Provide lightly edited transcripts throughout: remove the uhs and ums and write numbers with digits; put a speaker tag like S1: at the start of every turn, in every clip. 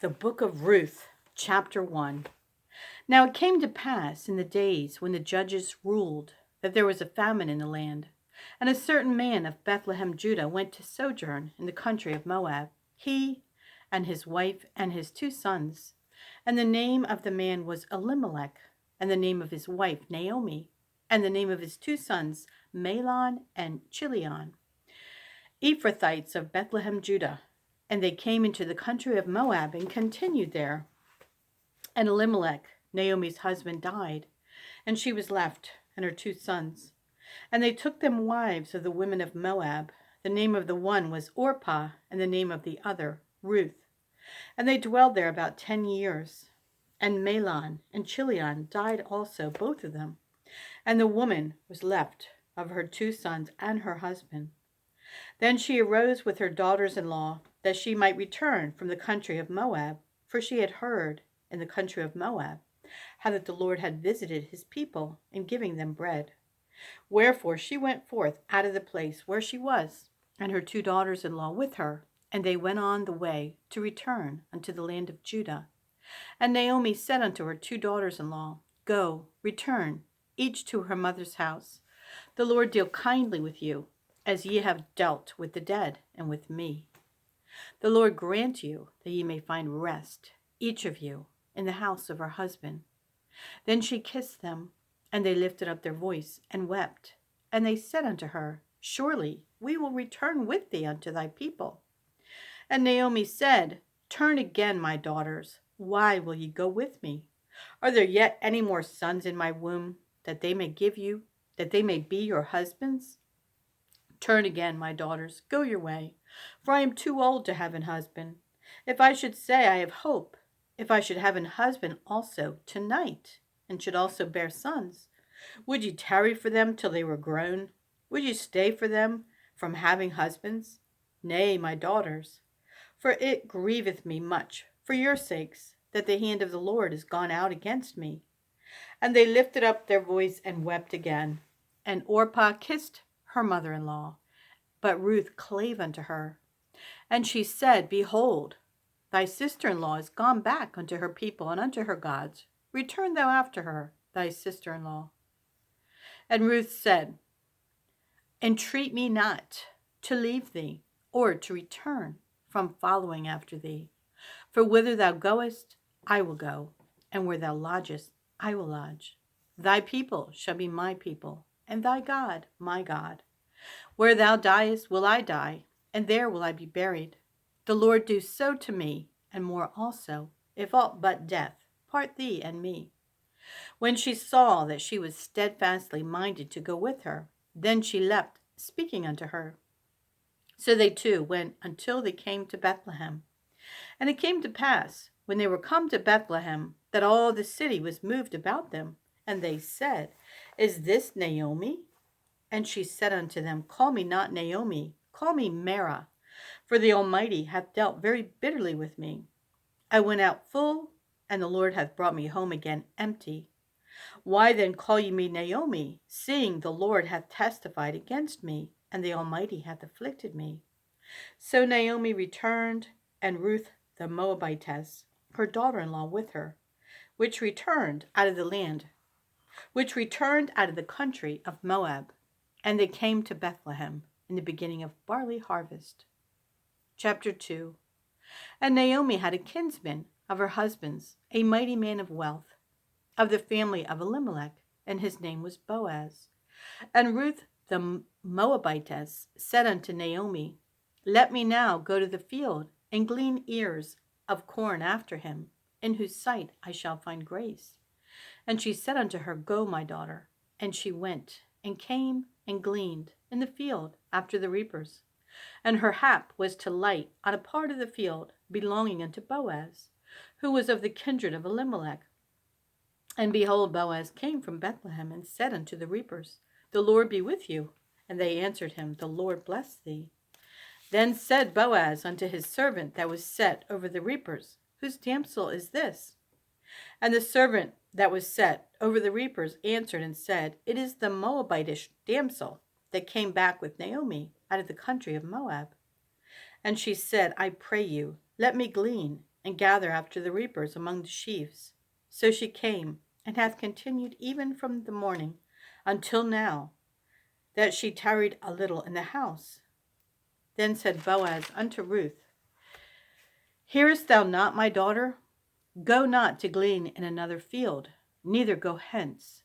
S1: The Book of Ruth, chapter 1. Now it came to pass in the days when the judges ruled that there was a famine in the land, and a certain man of Bethlehem, Judah, went to sojourn in the country of Moab, he and his wife and his 2 sons. And the name of the man was Elimelech, and the name of his wife Naomi, and the name of his 2 sons Mahlon and Chilion, Ephrathites of Bethlehem, Judah. And they came into the country of Moab and continued there. And Elimelech, Naomi's husband, died, and she was left, and her 2 sons. And they took them wives of the women of Moab. The name of the one was Orpah, and the name of the other Ruth. And they dwelled there about 10 years. And Mahlon and Chilion died also, both of them. And the woman was left of her 2 sons and her husband. Then she arose with her daughters-in-law, that she might return from the country of Moab, for she had heard in the country of Moab how that the Lord had visited his people in giving them bread. Wherefore she went forth out of the place where she was, and her 2 daughters-in-law with her, and they went on the way to return unto the land of Judah. And Naomi said unto her 2 daughters-in-law, Go, return, each to her mother's house. The Lord deal kindly with you, as ye have dealt with the dead and with me. The Lord grant you that ye may find rest, each of you, in the house of her husband. Then she kissed them, and they lifted up their voice and wept. And they said unto her, Surely we will return with thee unto thy people. And Naomi said, Turn again, my daughters. Why will ye go with me? Are there yet any more sons in my womb, that they may give you, that they may be your husbands? Turn again, my daughters, go your way, for I am too old to have an husband. If I should say I have hope, if I should have an husband also tonight, and should also bear sons, would ye tarry for them till they were grown? Would ye stay for them from having husbands? Nay, my daughters, for it grieveth me much for your sakes, that the hand of the Lord is gone out against me. And they lifted up their voice and wept again. And Orpah kissed her mother-in-law, but Ruth clave unto her. And she said, Behold, thy sister-in-law is gone back unto her people and unto her gods. Return thou after her, thy sister-in-law. And Ruth said, Entreat me not to leave thee, or to return from following after thee. For whither thou goest, I will go, and where thou lodgest, I will lodge. Thy people shall be my people, and thy God my God. Where thou diest will I die, and there will I be buried. The Lord do so to me, and more also, if aught but death part thee and me. When she saw that she was steadfastly minded to go with her, then she left, speaking unto her. So they 2 went until they came to Bethlehem. And it came to pass, when they were come to Bethlehem, that all the city was moved about them. And they said, Is this Naomi? And she said unto them, Call me not Naomi, call me Mara, for the Almighty hath dealt very bitterly with me. I went out full, and the Lord hath brought me home again empty. Why then call ye me Naomi, seeing the Lord hath testified against me, and the Almighty hath afflicted me? So Naomi returned, and Ruth the Moabitess, her daughter-in-law, with her, which returned out of the country of Moab. And they came to Bethlehem in the beginning of barley harvest. Chapter 2. And Naomi had a kinsman of her husband's, a mighty man of wealth, of the family of Elimelech, and his name was Boaz. And Ruth the Moabitess said unto Naomi, Let me now go to the field and glean ears of corn after him, in whose sight I shall find grace. And she said unto her, Go, my daughter. And she went, and came and gleaned in the field after the reapers. And her hap was to light on a part of the field belonging unto Boaz, who was of the kindred of Elimelech. And behold, Boaz came from Bethlehem, and said unto the reapers, The Lord be with you. And they answered him, The Lord bless thee. Then said Boaz unto his servant that was set over the reapers, Whose damsel is this? And the servant that was set over the reapers answered and said, It is the Moabitish damsel that came back with Naomi out of the country of Moab. And she said, I pray you, let me glean, and gather after the reapers among the sheaves. So she came, and hath continued even from the morning until now, that she tarried a little in the house. Then said Boaz unto Ruth, Hearest thou not, my daughter? Go not to glean in another field, neither go hence,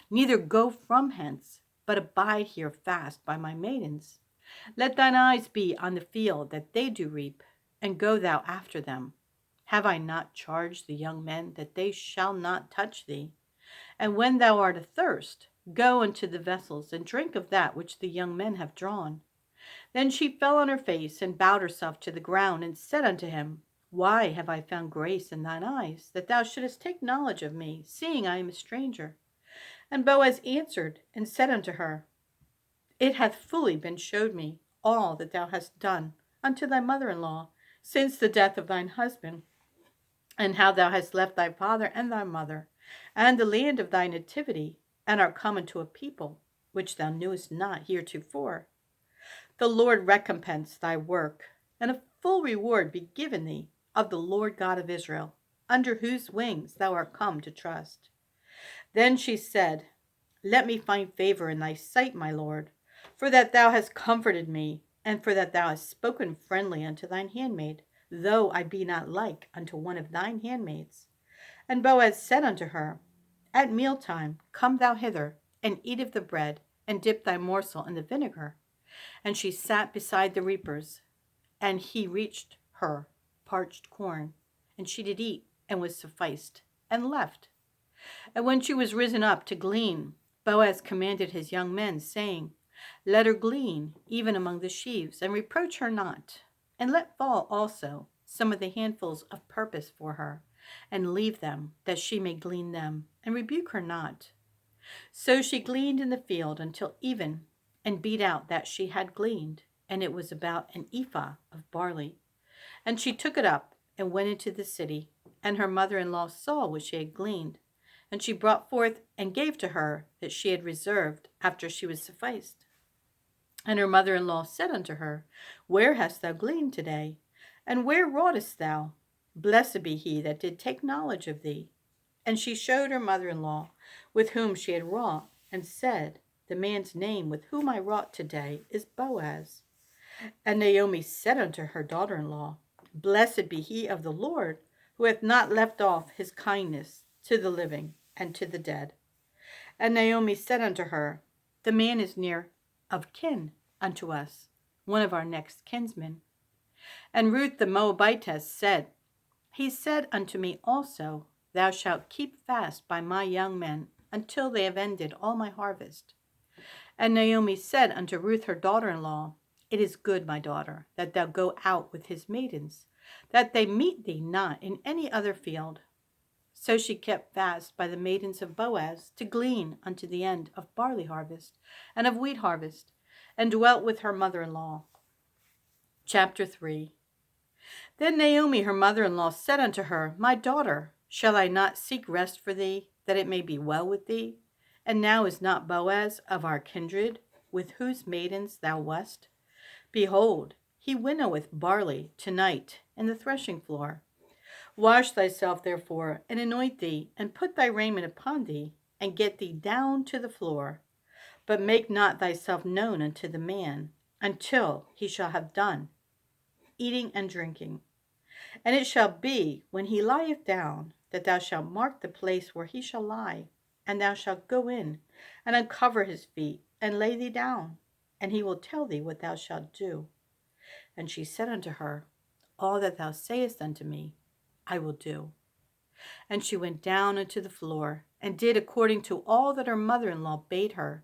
S1: neither go from hence, but abide here fast by my maidens. Let thine eyes be on the field that they do reap, and go thou after them. Have I not charged the young men that they shall not touch thee? And when thou art athirst, go unto the vessels, and drink of that which the young men have drawn. Then she fell on her face, and bowed herself to the ground, and said unto him, Why have I found grace in thine eyes, that thou shouldest take knowledge of me, seeing I am a stranger? And Boaz answered and said unto her, It hath fully been showed me all that thou hast done unto thy mother-in-law since the death of thine husband, and how thou hast left thy father and thy mother, and the land of thy nativity, and art come unto a people which thou knewest not heretofore. The Lord recompense thy work, and a full reward be given thee of the Lord God of Israel, under whose wings thou art come to trust. Then she said, Let me find favor in thy sight, my Lord, for that thou hast comforted me, and for that thou hast spoken friendly unto thine handmaid, though I be not like unto one of thine handmaids. And Boaz said unto her, At mealtime come thou hither, and eat of the bread, and dip thy morsel in the vinegar. And she sat beside the reapers, and he reached her parched corn, and she did eat, and was sufficed, and left. And when she was risen up to glean, Boaz commanded his young men, saying, Let her glean even among the sheaves, and reproach her not, and let fall also some of the handfuls of purpose for her, and leave them, that she may glean them, and rebuke her not. So she gleaned in the field until even, and beat out that she had gleaned, and it was about an ephah of barley. And she took it up, and went into the city, and her mother-in-law saw what she had gleaned. And she brought forth and gave to her that she had reserved after she was sufficed. And her mother-in-law said unto her, Where hast thou gleaned today? And where wroughtest thou? Blessed be he that did take knowledge of thee. And she showed her mother-in-law with whom she had wrought, and said, The man's name with whom I wrought today is Boaz. And Naomi said unto her daughter-in-law, Blessed be he of the Lord, who hath not left off his kindness to the living and to the dead. And Naomi said unto her, The man is near of kin unto us, one of our next kinsmen. And Ruth the Moabitess said, He said unto me also, Thou shalt keep fast by my young men until they have ended all my harvest. And Naomi said unto Ruth her daughter-in-law, It is good, my daughter, that thou go out with his maidens, that they meet thee not in any other field. So she kept fast by the maidens of Boaz to glean unto the end of barley harvest and of wheat harvest, and dwelt with her mother-in-law. Chapter 3. Then Naomi her mother-in-law said unto her, My daughter, shall I not seek rest for thee, that it may be well with thee? And now is not Boaz of our kindred, with whose maidens thou wast? Behold, he winnoweth barley tonight in the threshing floor. Wash thyself therefore, and anoint thee, and put thy raiment upon thee, and get thee down to the floor. But make not thyself known unto the man, until he shall have done eating and drinking. And it shall be, when he lieth down, that thou shalt mark the place where he shall lie, and thou shalt go in, and uncover his feet, and lay thee down, and he will tell thee what thou shalt do. And she said unto her, All that thou sayest unto me, I will do. And she went down unto the floor, and did according to all that her mother-in-law bade her.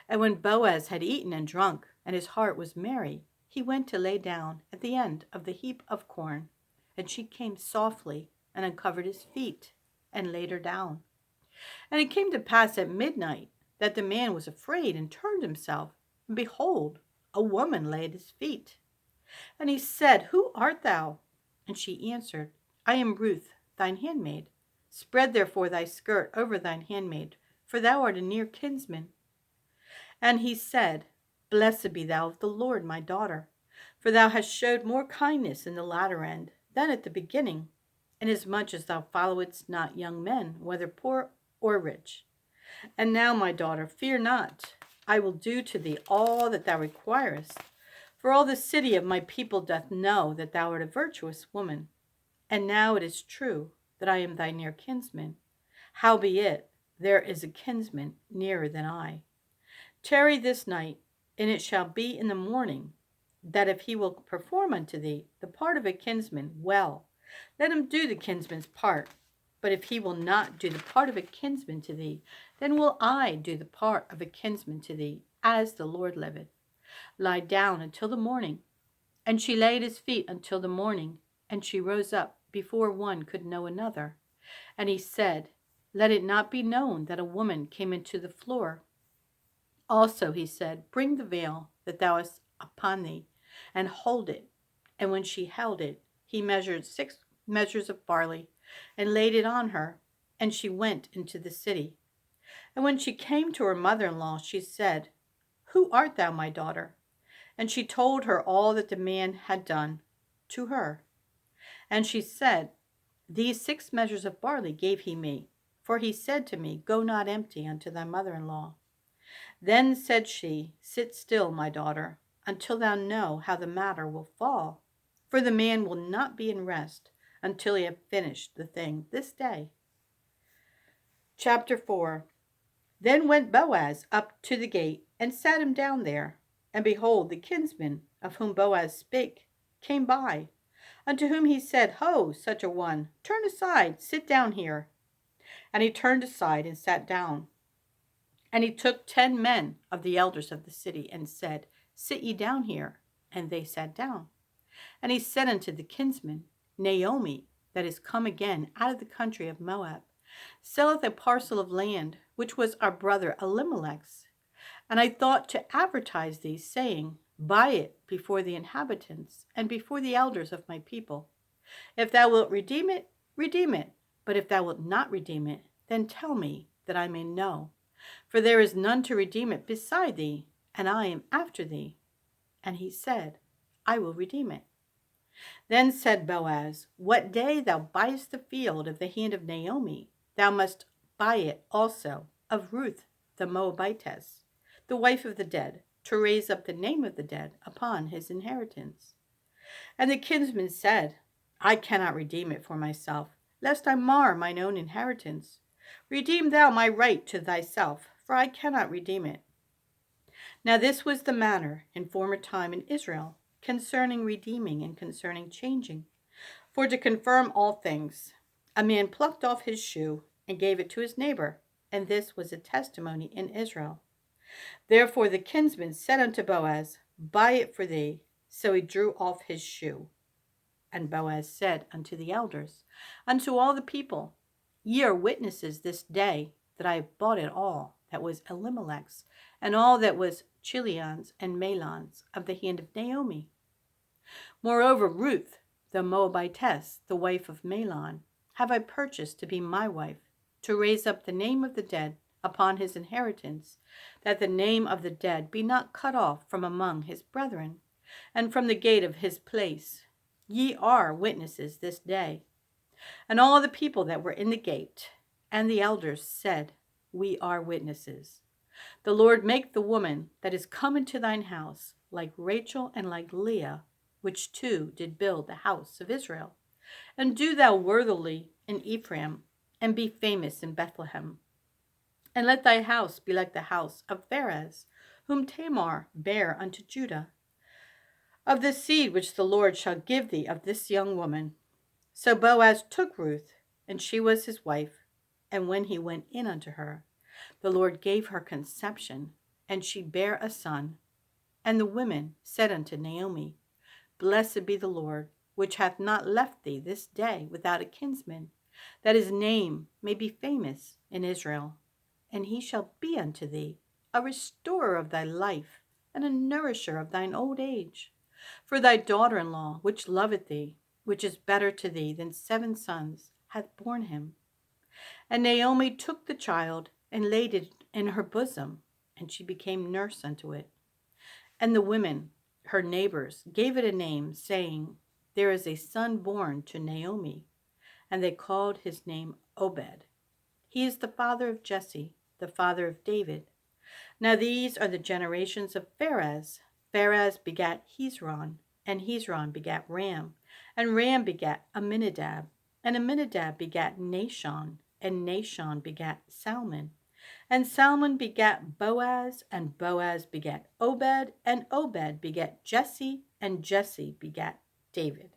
S1: And when Boaz had eaten and drunk, and his heart was merry, he went to lay down at the end of the heap of corn. And she came softly, and uncovered his feet, and laid her down. And it came to pass at midnight, that the man was afraid, and turned himself, and behold, a woman lay at his feet. And he said, Who art thou? And she answered, I am Ruth, thine handmaid. Spread therefore thy skirt over thine handmaid, for thou art a near kinsman. And he said, Blessed be thou of the Lord, my daughter, for thou hast showed more kindness in the latter end than at the beginning, inasmuch as thou followedst not young men, whether poor or rich. And now, my daughter, fear not. I will do to thee all that thou requirest. For all the city of my people doth know that thou art a virtuous woman. And now it is true that I am thy near kinsman. Howbeit, there is a kinsman nearer than I. Tarry this night, and it shall be in the morning, that if he will perform unto thee the part of a kinsman, well, let him do the kinsman's part. But if he will not do the part of a kinsman to thee, then will I do the part of a kinsman to thee, as the Lord liveth. Lie down until the morning. And she lay at his feet until the morning, and she rose up before one could know another. And he said, Let it not be known that a woman came into the floor. Also he said, Bring the veil that thou hast upon thee, and hold it. And when she held it, he measured 6 measures of barley, and laid it on her, and she went into the city. And when she came to her mother-in-law, she said, Who art thou, my daughter? And she told her all that the man had done to her. And she said, These 6 measures of barley gave he me, for he said to me, Go not empty unto thy mother-in-law. Then said she, Sit still, my daughter, until thou know how the matter will fall. For the man will not be in rest until he have finished the thing this day. Chapter 4. Then went Boaz up to the gate, and sat him down there. And behold, the kinsman, of whom Boaz spake, came by, unto whom he said, Ho, such a one, turn aside, sit down here. And he turned aside and sat down. And he took 10 men of the elders of the city, and said, Sit ye down here. And they sat down. And he said unto the kinsman, Naomi, that is come again out of the country of Moab, selleth a parcel of land, which was our brother Elimelech's. And I thought to advertise thee, saying, Buy it before the inhabitants, and before the elders of my people. If thou wilt redeem it, redeem it. But if thou wilt not redeem it, then tell me, that I may know. For there is none to redeem it beside thee, and I am after thee. And he said, I will redeem it. Then said Boaz, What day thou buyest the field of the hand of Naomi, thou must buy it also of Ruth the Moabitess, the wife of the dead, to raise up the name of the dead upon his inheritance. And the kinsman said, I cannot redeem it for myself, lest I mar mine own inheritance. Redeem thou my right to thyself, for I cannot redeem it. Now this was the manner in former time in Israel, concerning redeeming and concerning changing. For to confirm all things, a man plucked off his shoe and gave it to his neighbor, and this was a testimony in Israel. Therefore the kinsman said unto Boaz, Buy it for thee. So he drew off his shoe. And Boaz said unto the elders, unto all the people, Ye are witnesses this day that I have bought it all that was Elimelech's, and all that was Chilion's and Mahlon's, of the hand of Naomi. Moreover, Ruth the Moabitess, the wife of Mahlon, have I purchased to be my wife, to raise up the name of the dead upon his inheritance, that the name of the dead be not cut off from among his brethren, and from the gate of his place. Ye are witnesses this day. And all the people that were in the gate and the elders said, We are witnesses. The Lord make the woman that is come into thine house like Rachel and like Leah, which two did build the house of Israel. And do thou worthily in Ephraim, and be famous in Bethlehem. And let thy house be like the house of Pharez, whom Tamar bare unto Judah, of the seed which the Lord shall give thee of this young woman. So Boaz took Ruth, and she was his wife. And when he went in unto her, the Lord gave her conception, and she bare a son. And the women said unto Naomi, Blessed be the Lord, which hath not left thee this day without a kinsman, that his name may be famous in Israel. And he shall be unto thee a restorer of thy life, and a nourisher of thine old age. For thy daughter-in-law, which loveth thee, which is better to thee than 7 sons, hath borne him. And Naomi took the child, and laid it in her bosom, and she became nurse unto it. And the women, her neighbors, gave it a name, saying, there is a son born to Naomi, and they called his name Obed. He is the father of Jesse, the father of David. Now these are the generations of Pharez. Pharez begat Hezron, and Hezron begat Ram, and Ram begat Amminadab, and Amminadab begat Nahshon, and Nahshon begat Salmon, and Salmon begat Boaz, and Boaz begat Obed, and Obed begat Jesse, and Jesse begat David.